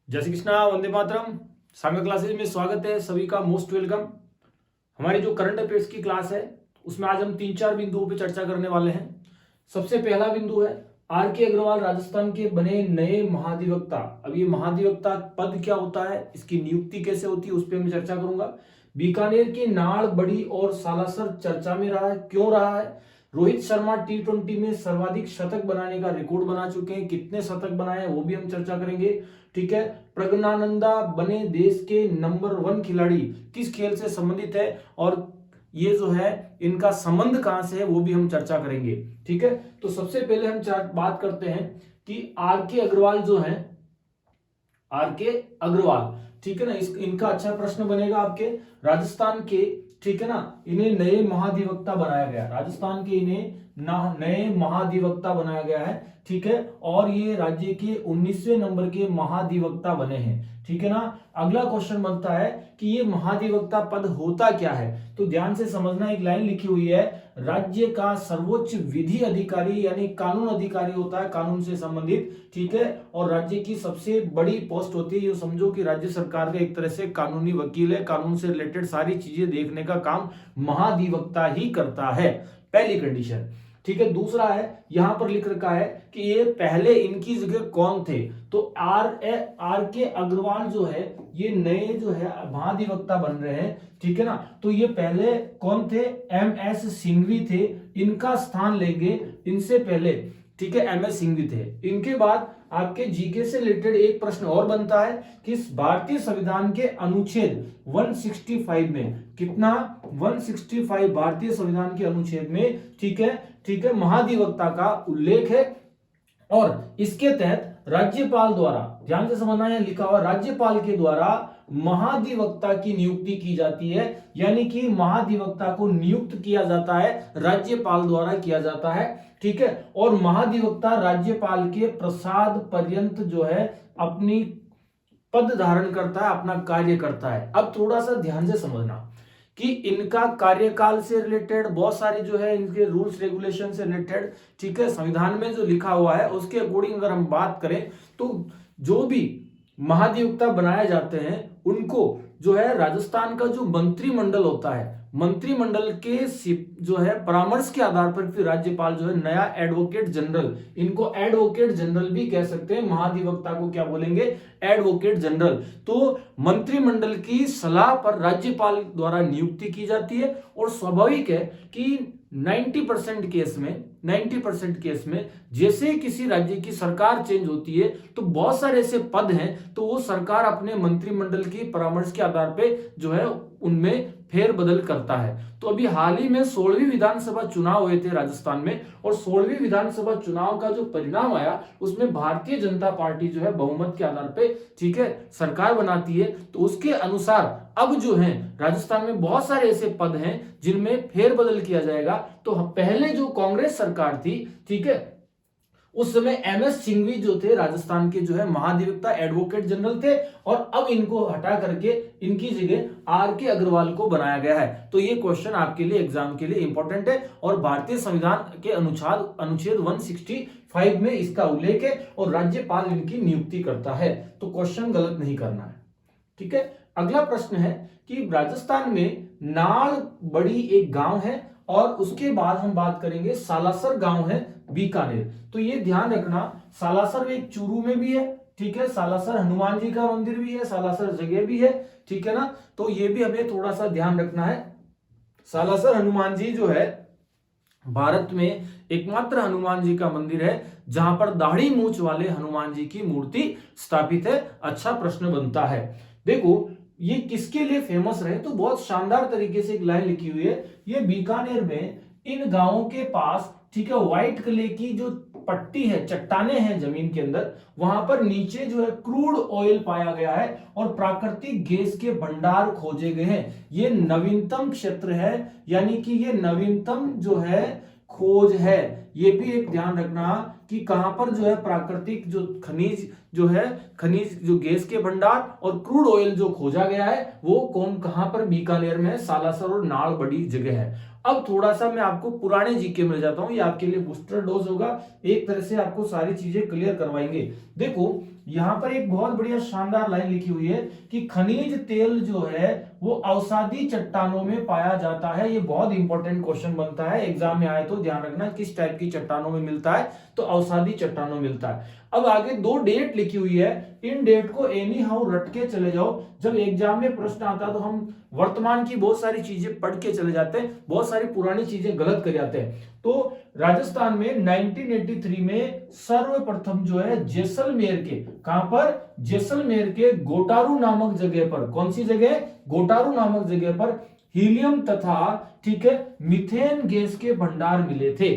जय श्री कृष्णा, वंदे मातरम। सांगा क्लासेज में स्वागत है सभी का, मोस्ट वेलकम। हमारी जो करंट अफेयर्स की क्लास है उसमें आज हम 3-4 बिंदुओं पे चर्चा करने वाले हैं। सबसे पहला बिंदु है आर के अग्रवाल राजस्थान के बने नए महाधिवक्ता। अब ये महाधिवक्ता पद क्या होता है, इसकी नियुक्ति कैसे होती है, उस पर मैं चर्चा करूंगा। बीकानेर की नाड़ बड़ी और सालासर चर्चा में रहा है, क्यों रहा है? रोहित शर्मा T20 में सर्वाधिक शतक बनाने का रिकॉर्ड बना चुके हैं, कितने शतक बनाए हैं वो भी हम चर्चा करेंगे। ठीक है, प्रज्ञानंदा बने देश के नंबर 1 खिलाड़ी, किस खेल से संबंधित है और ये जो है इनका संबंध कहां से है वो भी हम चर्चा करेंगे। ठीक है, तो सबसे पहले हम बात करते हैं कि आर के अग्रवाल जो है, आर के अग्रवाल, ठीक है ना, इनका अच्छा प्रश्न बनेगा आपके राजस्थान के। ठीक है ना, इन्हें नए महाधिवक्ता बनाया गया, राजस्थान के इन्हें नए महाधिवक्ता बनाया गया है। ठीक है, और ये राज्य के 19वें नंबर के महाधिवक्ता बने हैं। ठीक है ना, अगला क्वेश्चन बनता है कि ये महाधिवक्ता पद होता क्या है, तो ध्यान से समझना। एक लाइन लिखी हुई है, राज्य का सर्वोच्च विधि अधिकारी यानी कानून अधिकारी होता है, कानून से संबंधित। ठीक है, और राज्य की सबसे बड़ी पोस्ट होती है, ये समझो कि राज्य सरकार का एक तरह से कानूनी वकील है, कानून से रिलेटेड सारी चीजें देखने का काम महाधिवक्ता ही करता है, पहली कंडीशन। ठीक है, दूसरा है यहां पर लिख रखा है कि ये पहले इनकी जगह कौन थे, तो आर के अग्रवाल जो है ये नए जो है महाधिवक्ता बन रहे हैं। ठीक है ना, तो ये पहले कौन थे? MS सिंघवी थे, इनका स्थान लेंगे इनसे पहले। ठीक है, MS सिंघवी थे। इनके बाद आपके जीके से रिलेटेड एक प्रश्न और बनता है कि भारतीय संविधान के अनुच्छेद 165 में, कितना? 165 भारतीय संविधान के अनुच्छेद में, ठीक है, महाधिवक्ता का उल्लेख है और इसके तहत राज्यपाल द्वारा, ध्यान से समझना है, लिखा हुआ राज्यपाल के द्वारा महाधिवक्ता की नियुक्ति की जाती है, यानी कि महाधिवक्ता को नियुक्त किया जाता है, राज्यपाल द्वारा किया जाता है। ठीक है, और महाधिवक्ता राज्यपाल के प्रसाद पर्यंत जो है अपनी पद धारण करता है, अपना कार्य करता है। अब थोड़ा सा ध्यान से समझना कि इनका कार्यकाल से रिलेटेड बहुत सारे जो है इनके रूल्स रेगुलेशन से रिलेटेड, ठीक है, संविधान में जो लिखा हुआ है उसके अकॉर्डिंग अगर हम बात करें तो जो भी महाधिवक्ता बनाए जाते हैं उनको जो है राजस्थान का जो मंत्रिमंडल होता है, मंत्रिमंडल के जो है परामर्श के आधार पर फिर राज्यपाल जो है नया एडवोकेट जनरल, इनको एडवोकेट जनरल भी कह सकते हैं, महाधिवक्ता को क्या बोलेंगे? Advocate general. तो मंत्रिमंडल की सलाह पर राज्यपाल द्वारा नियुक्ति की जाती है और स्वाभाविक है कि 90% केस में जैसे किसी राज्य की सरकार चेंज होती है तो बहुत सारे ऐसे पद हैं तो वो सरकार अपने मंत्रिमंडल की परामर्श के आधार पे जो है उनमें फेरबदल करता है। तो अभी हाल ही में 16वीं विधानसभा चुनाव हुए थे राजस्थान में, और 16वीं विधानसभा चुनाव का जो परिणाम आया उसमें भारतीय जनता पार्टी जो है बहुमत के आधार पे, ठीक है, सरकार बनाती है। तो उसके अनुसार अब जो है राजस्थान में बहुत सारे ऐसे पद हैं जिनमें फेरबदल किया जाएगा। तो पहले जो कांग्रेस सरकार थी, ठीक है, उस समय MS सिंघवी जो थे राजस्थान के जो है महाधिवक्ता एडवोकेट जनरल थे, और अब इनको हटा करके इनकी जगह आर के अग्रवाल को बनाया गया है। तो ये क्वेश्चन आपके लिए एग्जाम के लिए इंपॉर्टेंट है और भारतीय संविधान के अनुच्छेद 165 में इसका उल्लेख है और राज्यपाल इनकी नियुक्ति करता है। तो क्वेश्चन गलत नहीं करना है। ठीक है, अगला प्रश्न है कि राजस्थान में नाड़ बड़ी एक गांव है और उसके बाद हम बात करेंगे सालासर गांव है बीकानेर। तो ये ध्यान रखना, सालासर एक चूरू में भी है, ठीक है, सालासर हनुमान जी का मंदिर भी है, सालासर जगह भी है, ठीक है ना, तो ये भी हमें थोड़ा सा ध्यान रखना है। सालासर हनुमान जी जो है भारत में एकमात्र हनुमान जी का मंदिर है जहां पर दाढ़ी मूंछ वाले हनुमान जी की मूर्ति स्थापित है। अच्छा प्रश्न बनता है। देखो ये किसके लिए फेमस रहे, तो बहुत शानदार तरीके से एक लाइन लिखी हुई है, ये बीकानेर में इन गांवों के पास, ठीक है, व्हाइट क्ले की जो पट्टी है, चट्टाने हैं जमीन के अंदर, वहां पर नीचे जो है क्रूड ऑयल पाया गया है और प्राकृतिक गैस के भंडार खोजे गए हैं। ये नवीनतम क्षेत्र है, यानी कि ये नवीनतम जो है खोज है। ये भी एक ध्यान रखना कि कहां पर जो है प्राकृतिक जो खनिज जो है खनिज जो गैस के भंडार और क्रूड ऑयल जो खोजा गया है वो कहां पर, बीकानेर में है, सालासर और नाड़ बड़ी जगह है। अब थोड़ा सा मैं आपको पुराने जीके मिल जाता हूं, ये आपके लिए बूस्टर डोज होगा, एक तरह से आपको सारी चीजें क्लियर करवाएंगे। देखो यहां पर एक बहुत बढ़िया शानदार लाइन लिखी हुई है कि खनिज तेल जो है वो अवसादी चट्टानों में पाया जाता है। ये बहुत इंपॉर्टेंट क्वेश्चन बनता है, एग्जाम में आए तो ध्यान रखना किस टाइप की चट्टानों में मिलता है, तो अवसादी चट्टानों में मिलता है। अब आगे 2 डेट लिखी हुई है, इन डेट को एनी हाउ रट के चले जाओ। जब एग्जाम में प्रश्न आता है तो हम वर्तमान की बहुत सारी चीजें पढ़ के चले जाते हैं, बहुत सारी पुरानी चीजें गलत कर जाते हैं। तो राजस्थान में 1983 में सर्वप्रथम जो है जैसलमेर के, कहां पर, जैसलमेर के गोटारू नामक जगह पर, कौन सी जगह, गोटारू नामक जगह पर हीलियम तथा ठीक है मीथेन गैस के भंडार मिले थे।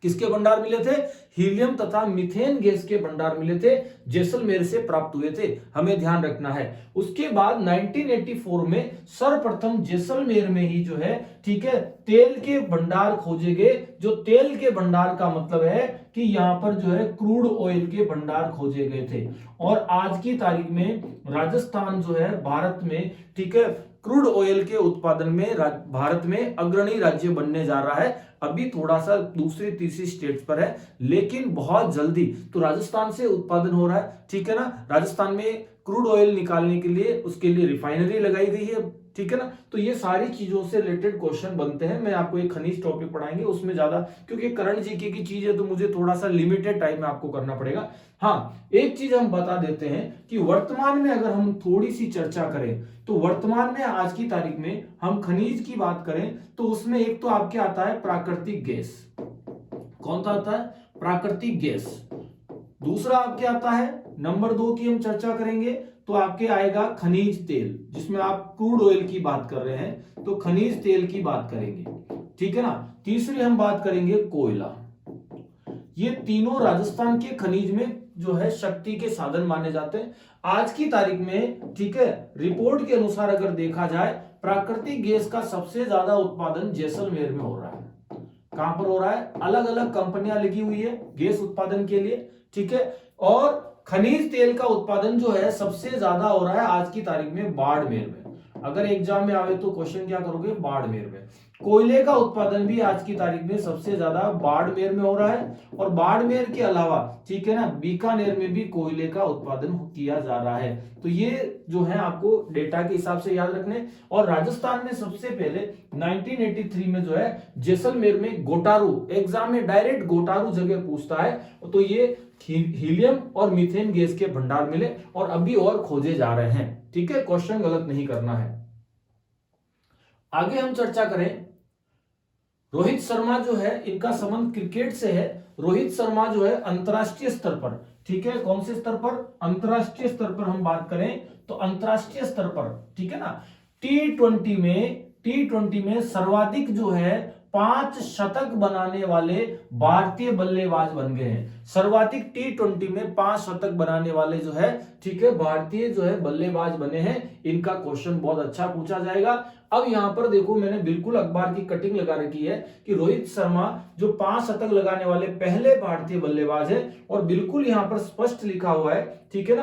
किसके भंडार मिले थे, हीलियम तथा मीथेन गैस के भंडार मिले थे, जैसलमेर से प्राप्त हुए थे, हमें ध्यान रखना है। उसके बाद 1984 में सर्वप्रथम जैसलमेर में ही जो है ठीक है तेल के भंडार खोजे गए। जो तेल के भंडार का मतलब है कि यहां पर जो है क्रूड ऑयल के भंडार खोजे गए थे। और आज की तारीख में राजस्थान जो है भारत में ठीक है क्रूड ऑयल के उत्पादन में भारत में अग्रणी राज्य बनने जा रहा है। अभी थोड़ा सा दूसरी तीसरी स्टेट्स पर है, लेकिन बहुत जल्दी तो राजस्थान से उत्पादन हो रहा है, ठीक है ना। राजस्थान में क्रूड ऑयल निकालने के लिए उसके लिए रिफाइनरी लगाई गई है, ठीक है ना। तो ये सारी चीजों से रिलेटेड क्वेश्चन बनते हैं। मैं आपको एक खनिज टॉपिक पढ़ाएंगे उसमें ज्यादा, क्योंकि करंट जीके की चीज है तो मुझे थोड़ा सा लिमिटेड टाइम में आपको करना पड़ेगा। हाँ, एक चीज हम बता देते हैं कि वर्तमान में अगर हम थोड़ी सी चर्चा करें तो वर्तमान में आज की तारीख में हम खनिज की बात करें तो उसमें एक तो आपके आता है प्राकृतिक गैस। कौन सा आता है, प्राकृतिक गैस। दूसरा आपके आता है, नंबर 2 की हम चर्चा करेंगे तो आपके आएगा खनिज तेल, जिसमें आप क्रूड ऑयल की बात कर रहे हैं तो खनिज तेल की बात करेंगे, ठीक है ना। तीसरी हम बात करेंगे कोयला। ये तीनों राजस्थान के खनिज में जो है शक्ति के साधन माने जाते हैं आज की तारीख में, ठीक है। रिपोर्ट के अनुसार अगर देखा जाए प्राकृतिक गैस का सबसे ज्यादा उत्पादन जैसलमेर में हो रहा है। कहां पर हो रहा है, अलग अलग कंपनियां लगी हुई है गैस उत्पादन के लिए, ठीक है। और खनिज तेल का उत्पादन जो है सबसे ज्यादा हो रहा है आज की तारीख में बाड़मेर में। अगर एग्जाम में आवे तो क्वेश्चन क्या करोगे, बाड़मेर में। कोयले का उत्पादन भी आज की तारीख में सबसे ज्यादा बाड़मेर में हो रहा है। और बाड़मेर के अलावा ठीक है ना बीकानेर में भी कोयले का उत्पादन किया जा रहा है। तो ये जो है आपको डेटा के हिसाब से याद रखने। और राजस्थान में सबसे पहले 1983 में जो है जैसलमेर में गोटारू, एग्जाम में डायरेक्ट गोटारू जगह पूछता है, तो ये हीलियम और मीथेन गैस के भंडार मिले और अभी और खोजे जा रहे हैं, ठीक है। क्वेश्चन गलत नहीं करना है। आगे हम चर्चा करें, रोहित शर्मा जो है इनका संबंध क्रिकेट से है। रोहित शर्मा जो है अंतरराष्ट्रीय स्तर पर, ठीक है, कौन से स्तर पर, अंतरराष्ट्रीय स्तर पर हम बात करें तो अंतरराष्ट्रीय स्तर पर, ठीक है ना, टी20 में सर्वाधिक जो है 5 शतक बनाने वाले भारतीय बल्लेबाज बन गए हैं। सर्वाधिक टी20 में 5 शतक बनाने वाले जो है ठीक है भारतीय जो है बल्लेबाज बने हैं। इनका क्वेश्चन बहुत अच्छा पूछा जाएगा। अब यहां पर देखो मैंने बिल्कुल अखबार की कटिंग लगा रखी है कि रोहित शर्मा जो 5 शतक लगाने वाले पहले भारतीय बल्लेबाज है। और बिल्कुल यहां पर स्पष्ट लिखा हुआ है, ठीक है ना,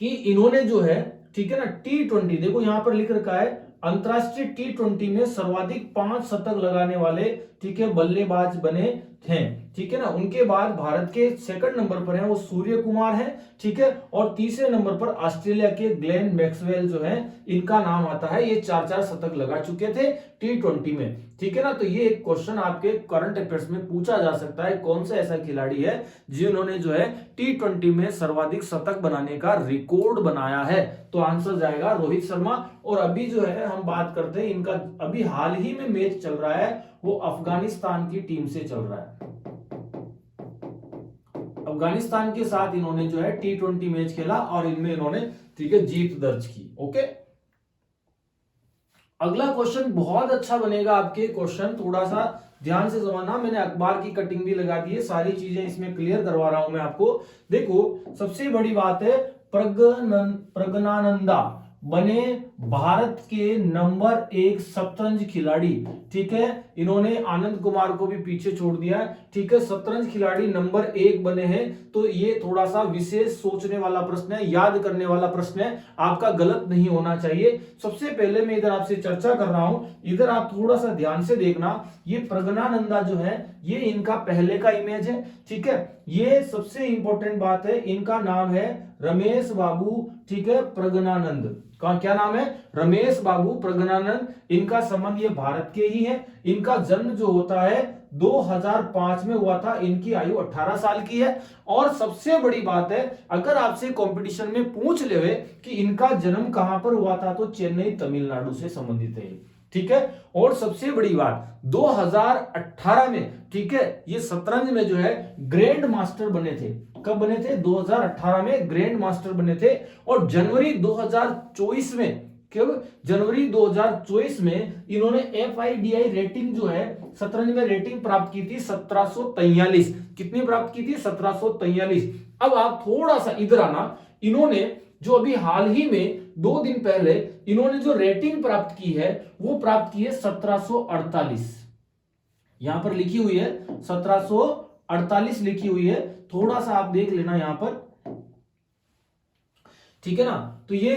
कि इन्होंने जो है ठीक है ना टी20, देखो यहां पर लिख रखा है अंतरराष्ट्रीय टी20 में सर्वाधिक 5 शतक लगाने वाले ठीक है बल्लेबाज बने हैं, ठीक है ना। उनके बाद भारत के सेकंड नंबर पर है वो सूर्य कुमार है, ठीक है। और तीसरे नंबर पर ऑस्ट्रेलिया के ग्लेन मैक्सवेल जो है इनका नाम आता है। ये 4-4 शतक लगा चुके थे टी20 में, ठीक है ना। तो ये एक क्वेश्चन आपके करंट अफेयर्स में पूछा जा सकता है, कौन सा ऐसा खिलाड़ी है जिन्होंने जो है टी20 में सर्वाधिक शतक बनाने का रिकॉर्ड बनाया है। तो आंसर जाएगा रोहित शर्मा। और अभी जो है हम बात करते हैं इनका, अभी हाल ही में मैच चल रहा है वो अफगानिस्तान की टीम से चल रहा है। अफगानिस्तान के साथ इन्होंने जो है टी20 मैच खेला और इनमें इन्होंने ठीक है जीत दर्ज की। ओके, अगला क्वेश्चन बहुत अच्छा बनेगा आपके क्वेश्चन, थोड़ा सा ध्यान से समझना। मैंने अखबार की कटिंग भी लगा दी है, सारी चीजें इसमें क्लियर करवा रहा हूं मैं आपको। देखो सबसे बड़ी बात है प्रज्ञानंदा बने भारत के नंबर 1 शतरंज खिलाड़ी, ठीक है, इन्होंने आनंद कुमार को भी पीछे छोड़ दिया, ठीक है, शतरंज खिलाड़ी नंबर 1 बने हैं। तो ये थोड़ा सा विशेष सोचने वाला प्रश्न है, याद करने वाला प्रश्न है, आपका गलत नहीं होना चाहिए। सबसे पहले मैं इधर आपसे चर्चा कर रहा हूं, इधर आप थोड़ा सा ध्यान से देखना, ये प्रज्ञानंदा जो है ये इनका पहले का इमेज है, ठीक है। ये सबसे इंपॉर्टेंट बात है, इनका नाम है रमेश बाबू, ठीक है, प्रज्ञानंद का क्या नाम है, रमेश बाबू प्रज्ञानंद। इनका संबंध ये भारत के ही है। इनका जन्म जो होता है 2005 में हुआ था। इनकी आयु 18 साल की है। और सबसे बड़ी बात है, अगर आपसे कंपटीशन में पूछ ले कि इनका जन्म कहां पर हुआ था, तो चेन्नई तमिलनाडु से संबंधित है, ठीक है। और सबसे बड़ी बात 2018 में, ठीक है, ये शतरंज में जो है ग्रैंड मास्टर बने थे। कब बने थे? 2018 में ग्रैंड मास्टर बने थे। और जनवरी 2024 में, कब? जनवरी 2024 में इन्होंने FIDI रेटिंग जो है शतरंज में रेटिंग प्राप्त की थी 1743। कितनी प्राप्त की थी? 1743। अब आप थोड़ा सा इधर आना, इन्होंने जो अभी हाल ही में 2 दिन पहले इन्होंने जो रेटिंग प्राप्त की है वो प्राप्त की है 1748। यहां पर लिखी हुई है 1748 लिखी हुई है, थोड़ा सा आप देख लेना यहां पर, ठीक है ना। तो ये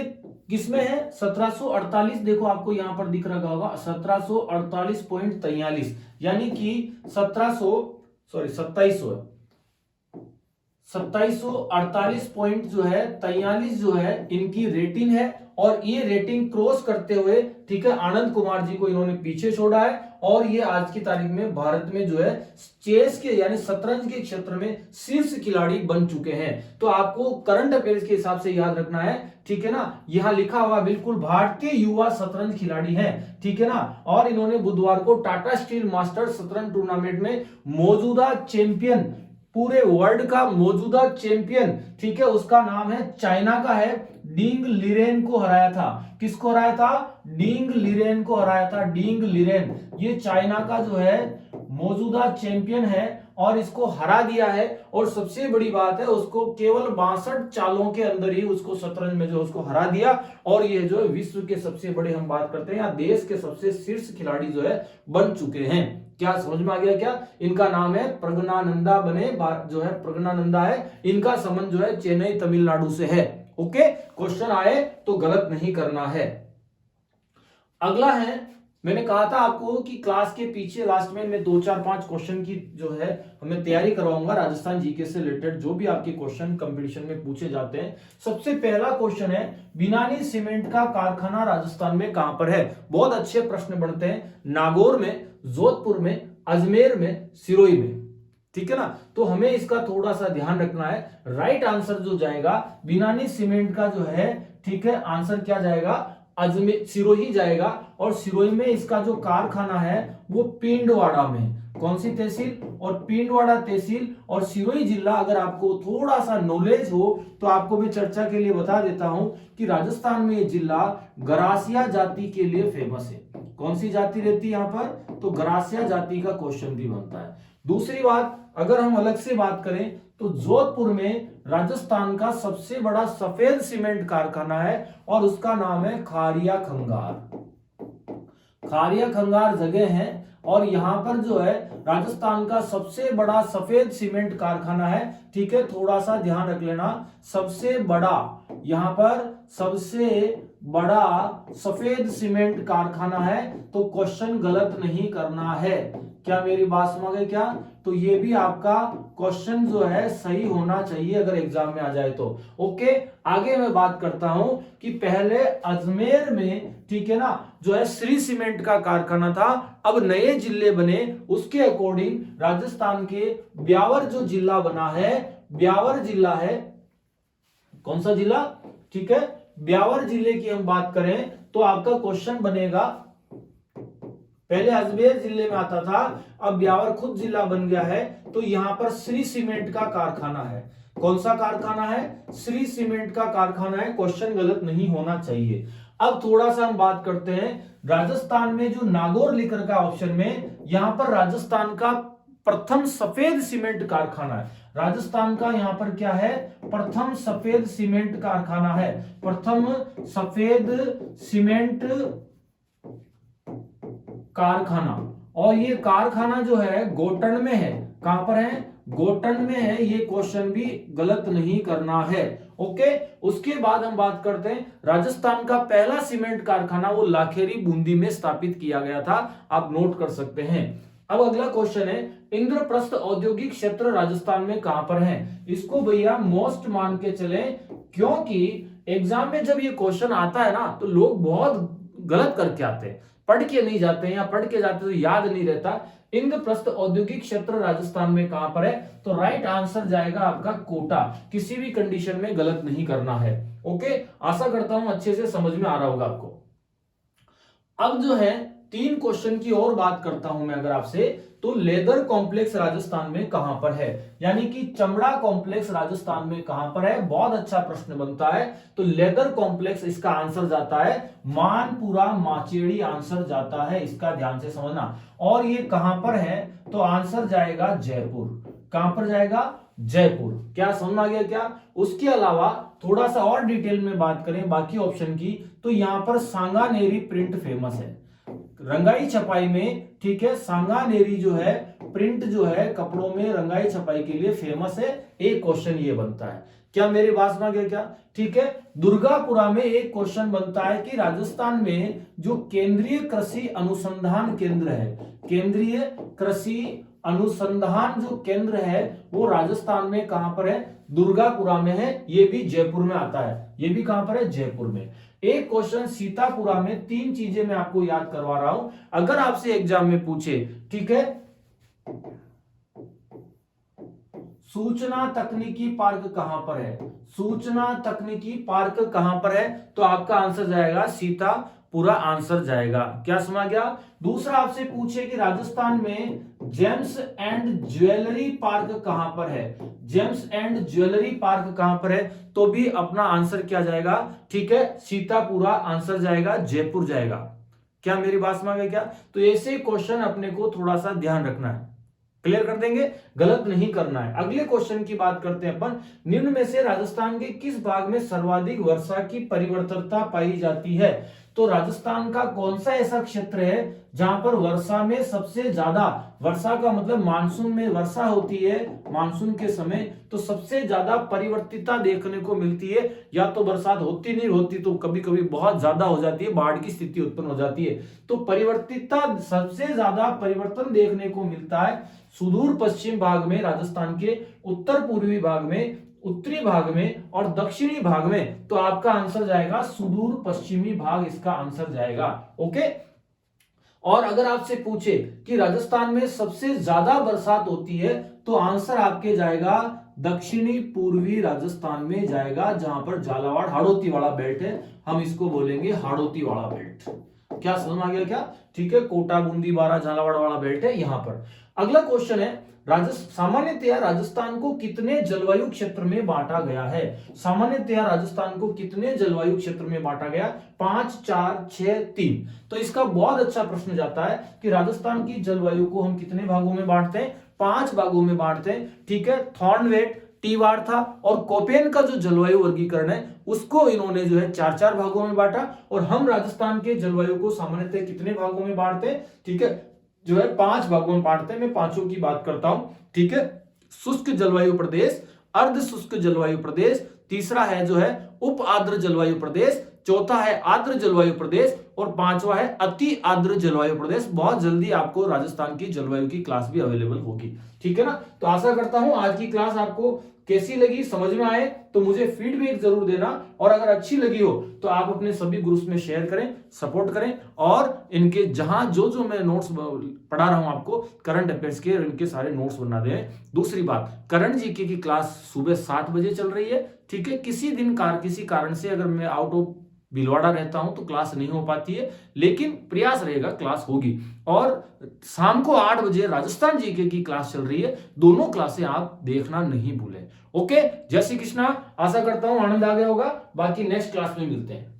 किसमें है? 1748। देखो आपको यहां पर दिख रहा होगा 1748.43, यानी कि 2748 पॉइंट जो है 43 जो है इनकी रेटिंग है। और ये रेटिंग क्रॉस करते हुए, ठीक है, आनंद कुमार जी को इन्होंने पीछे छोड़ा है। और ये आज की तारीख में भारत में जो है चेस के यानी शतरंज के क्षेत्र में शीर्ष खिलाड़ी बन चुके हैं। तो आपको करंट अफेयर्स के हिसाब से याद रखना है, ठीक है ना। यहां लिखा हुआ बिल्कुल भारतीय युवा शतरंज खिलाड़ी हैं, ठीक है ना। और इन्होंने बुधवार को टाटा स्टील मास्टर शतरंज टूर्नामेंट में मौजूदा चैंपियन, पूरे वर्ल्ड का मौजूदा चैंपियन, ठीक है, उसका नाम है, चाइना का है, डिंग लिरेन को हराया था। किसको हराया था? डिंग लिरेन को हराया था। डिंग लिरेन ये चाइना का जो है मौजूदा चैंपियन है और इसको हरा दिया है। और सबसे बड़ी बात है, उसको केवल 62 चालों के अंदर ही उसको शतरंज में जो उसको हरा दिया। और ये जो है विश्व के सबसे बड़े, हम बात करते हैं या देश के सबसे शीर्ष खिलाड़ी जो है बन चुके हैं। क्या समझ में आ गया? क्या इनका नाम है प्रज्ञानंदा बने, जो है प्रज्ञानंदा है। इनका संबंध जो है चेन्नई तमिलनाडु से है। ओके, क्वेश्चन आए तो गलत नहीं करना है। अगला है, मैंने कहा था आपको कि क्लास के पीछे लास्ट में मैं 2 4 5 क्वेश्चन की जो है हमें तैयारी करवाऊंगा राजस्थान जीके से रिलेटेड, जो भी आपके क्वेश्चन कंपटीशन में पूछे जाते हैं। सबसे पहला क्वेश्चन है, बिनानी सीमेंट का कारखाना राजस्थान में कहां पर है? बहुत अच्छे प्रश्न बनते हैं। नागौर में, जोधपुर में, अजमेर में, सिरोही में, ठीक है ना। तो हमें इसका थोड़ा सा ध्यान रखना है। राइट आंसर जो जाएगा बिनानी सीमेंट का जो है, ठीक है, आंसर क्या जाएगा? अजमेर, सिरोही जाएगा। और सिरोही में इसका जो कारखाना है वो पिंडवाड़ा में, कौन सी तहसील? और पिंडवाड़ा तहसील और सिरोही जिला। अगर आपको थोड़ा सा नॉलेज हो तो आपको मैं चर्चा के लिए बता देता हूं कि राजस्थान में ये जिला गरासिया जाति के लिए फेमस है। कौन सी जाति रहती है यहां पर? तो गरासिया जाति का क्वेश्चन भी बनता है। दूसरी बात, अगर हम अलग से बात करें तो जोधपुर में राजस्थान का सबसे बड़ा सफेद सीमेंट कारखाना है और उसका नाम है खारिया खंगार। खारिया खंगार जगह है और यहां पर जो है राजस्थान का सबसे बड़ा सफेद सीमेंट कारखाना है, ठीक है। थोड़ा सा ध्यान रख लेना, सबसे बड़ा, यहां पर सबसे बड़ा सफेद सीमेंट कारखाना है। तो क्वेश्चन गलत नहीं करना है। क्या मेरी बात समझ गए? क्या तो ये भी आपका क्वेश्चन जो है सही होना चाहिए अगर एग्जाम में आ जाए तो। ओके, आगे मैं बात करता हूं कि पहले अजमेर में, ठीक है ना, जो है श्री सीमेंट का कारखाना था। अब नए जिले बने, उसके अकॉर्डिंग राजस्थान के ब्यावर जो जिला बना है, ब्यावर जिला है, कौन सा जिला? ठीक है, ब्यावर जिले की हम बात करें तो आपका क्वेश्चन बनेगा, पहले अजमेर जिले में आता था, अब ब्यावर खुद जिला बन गया है। तो यहां पर श्री सीमेंट का कारखाना है। कौन सा कारखाना है? श्री सीमेंट का कारखाना है। क्वेश्चन गलत नहीं होना चाहिए। अब थोड़ा सा हम बात करते हैं राजस्थान में जो नागौर लिख रखा है ऑप्शन में, यहां पर राजस्थान का प्रथम सफेद सीमेंट कारखाना है। राजस्थान का यहां पर क्या है, प्रथम सफेद सीमेंट कारखाना है, प्रथम सफेद सीमेंट कारखाना। और ये कारखाना जो है गोटन में है। कहां पर है, गोटन में है। ये क्वेश्चन भी गलत नहीं करना है। ओके, उसके बाद हम बात करते हैं राजस्थान का पहला सीमेंट कारखाना वो लाखेरी बूंदी में स्थापित किया गया था, आप नोट कर सकते हैं। अब अगला क्वेश्चन है इंद्रप्रस्थ औद्योगिक क्षेत्र राजस्थान में कहां पर है। इसको भैया मोस्ट मान के चले, क्योंकि एग्जाम में जब ये क्वेश्चन आता है ना तो लोग बहुत गलत करके आते हैं, पढ़ के नहीं जाते हैं या पढ़ के जाते तो याद नहीं रहता। इंद्रप्रस्थ औद्योगिक क्षेत्र राजस्थान में कहां पर है, तो राइट आंसर जाएगा आपका कोटा। किसी भी कंडीशन में गलत नहीं करना है। ओके, आशा करता हूं अच्छे से समझ में आ रहा होगा आपको। अब जो है 3 क्वेश्चन की और बात करता हूं मैं अगर आपसे, तो लेदर कॉम्प्लेक्स राजस्थान में कहां पर है, यानी कि चमड़ा कॉम्प्लेक्स राजस्थान में कहां पर है। बहुत अच्छा प्रश्न बनता है। तो लेदर कॉम्प्लेक्स इसका आंसर जाता है मानपुरा माचेड़ी, आंसर जाता है इसका, ध्यान से समझना। और ये कहां पर है, तो आंसर जाएगा जयपुर। कहां पर जाएगा, जयपुर। क्या समझ आ गया क्या। उसके अलावा थोड़ा सा और डिटेल में बात करें बाकी ऑप्शन की, तो यहां पर सांगानेरी प्रिंट फेमस है रंगाई छपाई में। ठीक है, सांगानेरी जो है प्रिंट जो है कपड़ों में रंगाई छपाई के लिए फेमस है। एक क्वेश्चन ये बनता है। क्या मेरी बात में आ गया क्या। ठीक है, दुर्गापुरा में एक क्वेश्चन बनता है कि राजस्थान में जो केंद्रीय कृषि अनुसंधान केंद्र है, केंद्रीय कृषि अनुसंधान जो केंद्र है वो राजस्थान में कहां पर है, दुर्गापुरा में है। ये भी जयपुर में आता है। ये भी कहां पर है, जयपुर में। एक क्वेश्चन सीतापुरा में। 3 चीजें मैं आपको याद करवा रहा हूं, अगर आपसे एग्जाम में पूछे। ठीक है, सूचना तकनीकी पार्क कहां पर है, सूचना तकनीकी पार्क कहां पर है, तो आपका आंसर जाएगा सीतापुरा, आंसर जाएगा। क्या समझ गया। दूसरा आपसे पूछे कि राजस्थान में जेम्स एंड ज्वेलरी पार्क कहां पर है, जेम्स एंड ज्वेलरी पार्क कहां पर है, तो भी अपना आंसर क्या जाएगा। ठीक है, सीतापुरा, आंसर जाएगा जयपुर जाएगा। क्या मेरी बात समझ में क्या। तो ऐसे क्वेश्चन अपने को थोड़ा सा ध्यान रखना है, क्लियर कर देंगे, गलत नहीं करना है। अगले क्वेश्चन की बात करते हैं अपन। निम्न में से राजस्थान के किस भाग में सर्वाधिक वर्षा की परिवर्तनता पाई जाती है। तो राजस्थान का कौन सा ऐसा क्षेत्र है जहां पर वर्षा में सबसे ज्यादा, वर्षा का मतलब मानसून में वर्षा होती है, मानसून के समय तो सबसे ज्यादा परिवर्तितता देखने को मिलती है। या तो बरसात होती नहीं होती तो कभी कभी बहुत ज्यादा हो जाती है, बाढ़ की स्थिति उत्पन्न हो जाती है। तो परिवर्तितता सबसे ज्यादा परिवर्तन देखने को मिलता है सुदूर पश्चिम भाग में, राजस्थान के उत्तर पूर्वी भाग में, उत्तरी भाग में और दक्षिणी भाग में। तो आपका आंसर जाएगा सुदूर पश्चिमी भाग, इसका आंसर जाएगा। ओके, और अगर आपसे पूछे कि राजस्थान में सबसे ज्यादा बरसात होती है, तो आंसर आपके जाएगा दक्षिणी पूर्वी राजस्थान में जाएगा, जहां पर झालावाड़ हाड़ौती वाला बेल्ट है, हम इसको बोलेंगे हाड़ौती वाला बेल्ट। क्या समझ आ गया क्या। ठीक है, कोटा, बूंदी, बारा, झालावाड़ वाला बेल्ट है यहां पर। अगला क्वेश्चन है सामान्यतया राजस्थान को कितने जलवायु क्षेत्र में बांटा गया है। सामान्यतया राजस्थान को कितने जलवायु क्षेत्र में बांटा गया, 5, 4, 6, 3। तो इसका बहुत अच्छा प्रश्न जाता है कि राजस्थान की जलवायु को हम कितने भागों में बांटते हैं, 5 भागों में बांटते हैं। ठीक है, थॉर्नवेट, टीवार था और कोपेन का जो जलवायु वर्गीकरण है उसको इन्होंने जो है 4-4 भागों में बांटा। और हम राजस्थान के जलवायु को सामान्यतः कितने भागों में बांटते हैं, ठीक है, जो है 5 भागों में बांटते हैं। मैं 5 की बात करता हूं। ठीक है, शुष्क जलवायु प्रदेश, अर्ध शुष्क जलवायु प्रदेश, तीसरा है जो है उप आर्द्र जलवायु प्रदेश, चौथा है आर्द्र जलवायु प्रदेश और 5वां है अति आर्द्र जलवायु प्रदेश। बहुत जल्दी आपको राजस्थान की जलवायु की क्लास भी अवेलेबल होगी। ठीक है ना। तो आशा करता हूं आज की क्लास आपको कैसी लगी, समझ में आए तो मुझे फीडबैक जरूर देना। और अगर अच्छी लगी हो तो आप अपने सभी ग्रुप्स में शेयर करें, सपोर्ट करें। और इनके जहां जो मैं नोट्स पढ़ा रहा हूं आपको करंट अफेयर्स के, इनके सारे नोट्स बना दें। दूसरी बात, करंट जीके की क्लास सुबह 7 बजे चल रही है। ठीक है, किसी दिन किसी कारण से अगर मैं आउट ऑफ भीलवाड़ा रहता हूं तो क्लास नहीं हो पाती है, लेकिन प्रयास रहेगा क्लास होगी। और शाम को 8 बजे राजस्थान जीके की क्लास चल रही है, दोनों क्लासें आप देखना नहीं भूलें। ओके, जय श्री कृष्णा। आशा करता हूं आनंद आ गया होगा। बाकी नेक्स्ट क्लास में मिलते हैं।